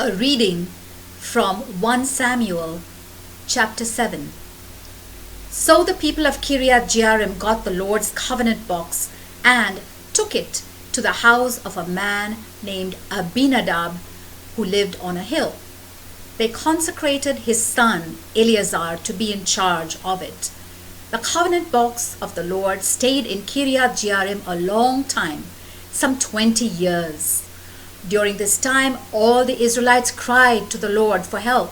A reading from 1 Samuel chapter 7. So the people of Kiriath Jearim got the Lord's covenant box and took it to the house of a man named Abinadab who lived on a hill. They consecrated his son Eleazar to be in charge of it. The covenant box of the Lord stayed in Kiriath Jearim a long time, some 20 years. During this time, all the Israelites cried to the Lord for help.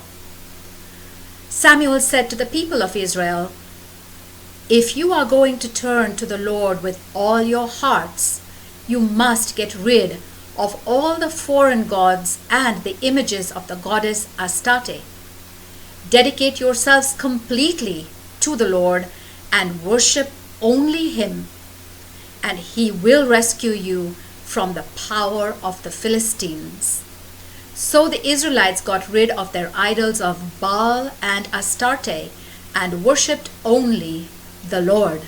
Samuel said to the people of Israel, "If you are going to turn to the Lord with all your hearts, you must get rid of all the foreign gods and the images of the goddess Astarte. Dedicate yourselves completely to the Lord and worship only Him, and He will rescue you from the power of the Philistines." So the Israelites got rid of their idols of Baal and Astarte and worshipped only the Lord.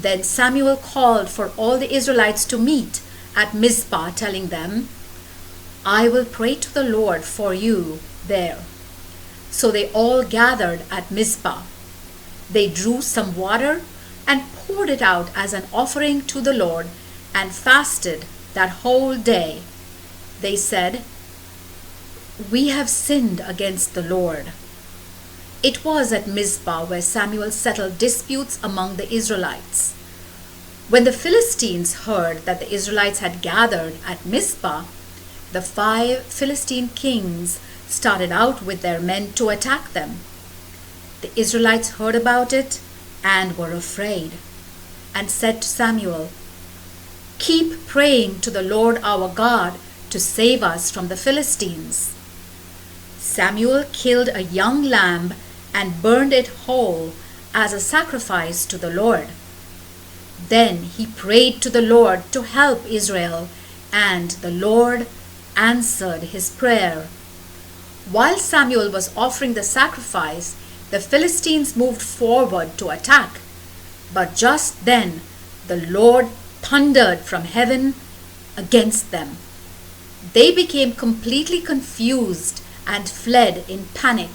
Then Samuel called for all the Israelites to meet at Mizpah, telling them, "I will pray to the Lord for you there." So they all gathered at Mizpah. They drew some water and poured it out as an offering to the Lord and fasted that whole day. They said, "We have sinned against the Lord." It was at Mizpah where Samuel settled disputes among the Israelites. When the Philistines heard that the Israelites had gathered at Mizpah, the 5 Philistine kings started out with their men to attack them. The Israelites heard about it and were afraid, and said to Samuel, "Keep praying to the Lord our God to save us from the Philistines." Samuel killed a young lamb and burned it whole as a sacrifice to the Lord. Then he prayed to the Lord to help Israel, and the Lord answered his prayer. While Samuel was offering the sacrifice, the Philistines moved forward to attack. But just then the Lord thundered from heaven against them. They became completely confused and fled in panic.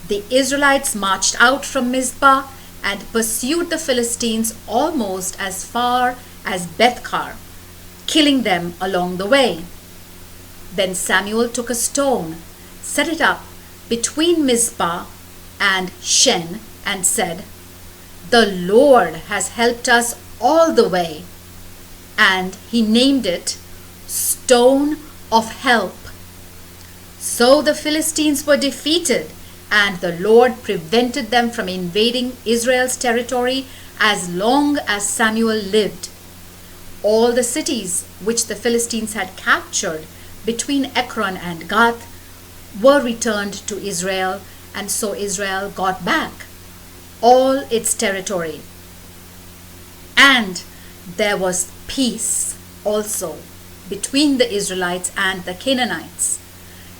The Israelites marched out from Mizpah and pursued the Philistines almost as far as Bethkar, killing them along the way. Then Samuel took a stone, set it up between Mizpah and Shen, and said, "The Lord has helped us all the way." And he named it Stone of Help. So the Philistines were defeated, and the Lord prevented them from invading Israel's territory as long as Samuel lived. All the cities which the Philistines had captured between Ekron and Gath were returned to Israel, and so Israel got back all its territory. And there was peace also between the Israelites and the Canaanites.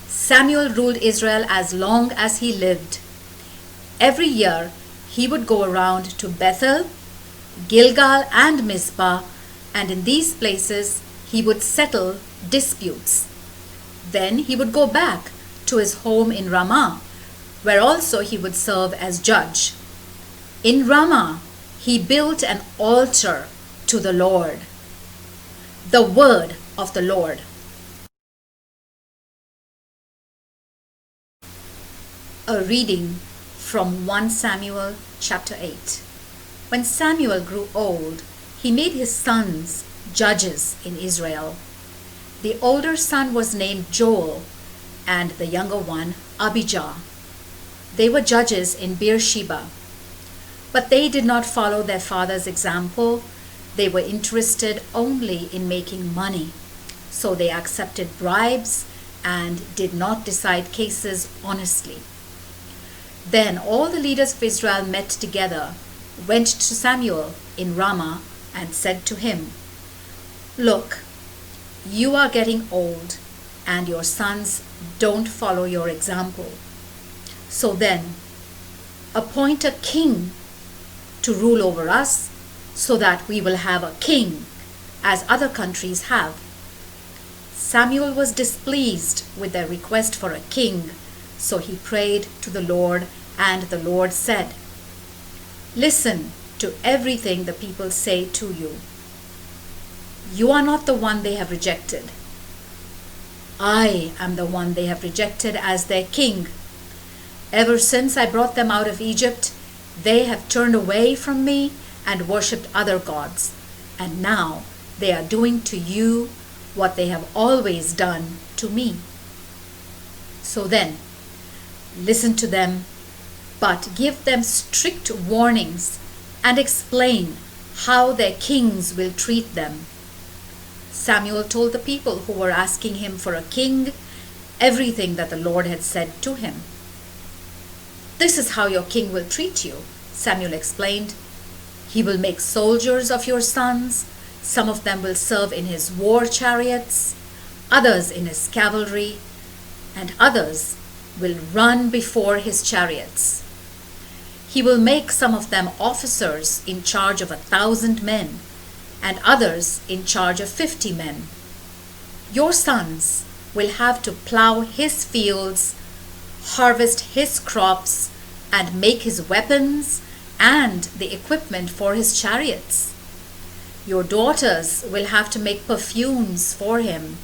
Samuel ruled Israel as long as he lived. Every year he would go around to Bethel, Gilgal, and Mizpah, and in these places he would settle disputes. Then he would go back to his home in Ramah, where also he would serve as judge. In Ramah he built an altar to the Lord. The word of the Lord. A reading from 1 Samuel chapter 8. When Samuel grew old, he made his sons judges in Israel. The older son was named Joel, and the younger one Abijah. They were judges in Beersheba. But they did not follow their father's example. They were interested only in making money. So they accepted bribes and did not decide cases honestly. Then all the leaders of Israel met together, went to Samuel in Ramah, and said to him, "Look, you are getting old, and your sons don't follow your example. So then, appoint a king to rule over us, so that we will have a king, as other countries have." Samuel was displeased with their request for a king, so he prayed to the Lord, and the Lord said, "Listen to everything the people say to you. You are not the one they have rejected. I am the one they have rejected as their king. Ever since I brought them out of Egypt, they have turned away from me and worshipped other gods, and now they are doing to you what they have always done to me. So then, listen to them, but give them strict warnings and explain how their kings will treat them." Samuel told the people who were asking him for a king everything that the Lord had said to him. "This is how your king will treat you," Samuel explained. "He will make soldiers of your sons. Some of them will serve in his war chariots, others in his cavalry, and others will run before his chariots. He will make some of them officers in charge of 1,000 men, and others in charge of 50 men. Your sons will have to plow his fields, harvest his crops, and make his weapons and the equipment for his chariots. Your daughters will have to make perfumes for him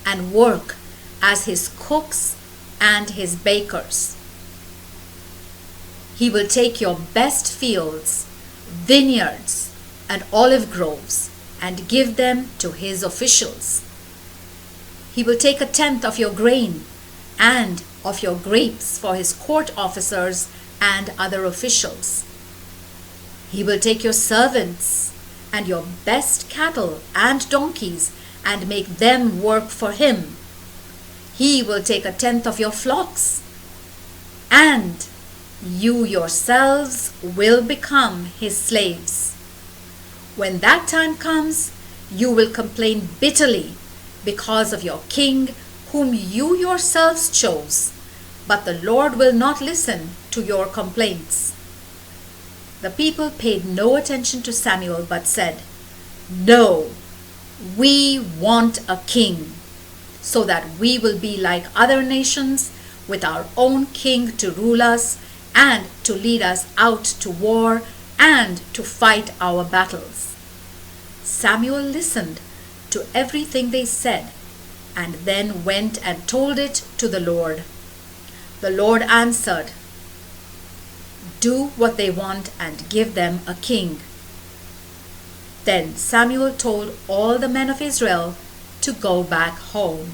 and work as his cooks and his bakers. He will take your best fields, vineyards, and olive groves and give them to his officials. He will take 1/10 of your grain and of your grapes for his court officers and other officials. He will take your servants and your best cattle and donkeys and make them work for him. He will take 1/10 of your flocks, and you yourselves will become his slaves. When that time comes, you will complain bitterly because of your king whom you yourselves chose, but the Lord will not listen to your complaints." The people paid no attention to Samuel but said, "No, we want a king, so that we will be like other nations with our own king to rule us and to lead us out to war and to fight our battles." Samuel listened to everything they said and then went and told it to the Lord. The Lord answered, "Do what they want and give them a king." Then Samuel told all the men of Israel to go back home.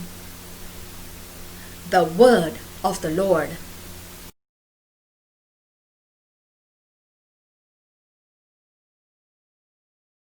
The word of the Lord.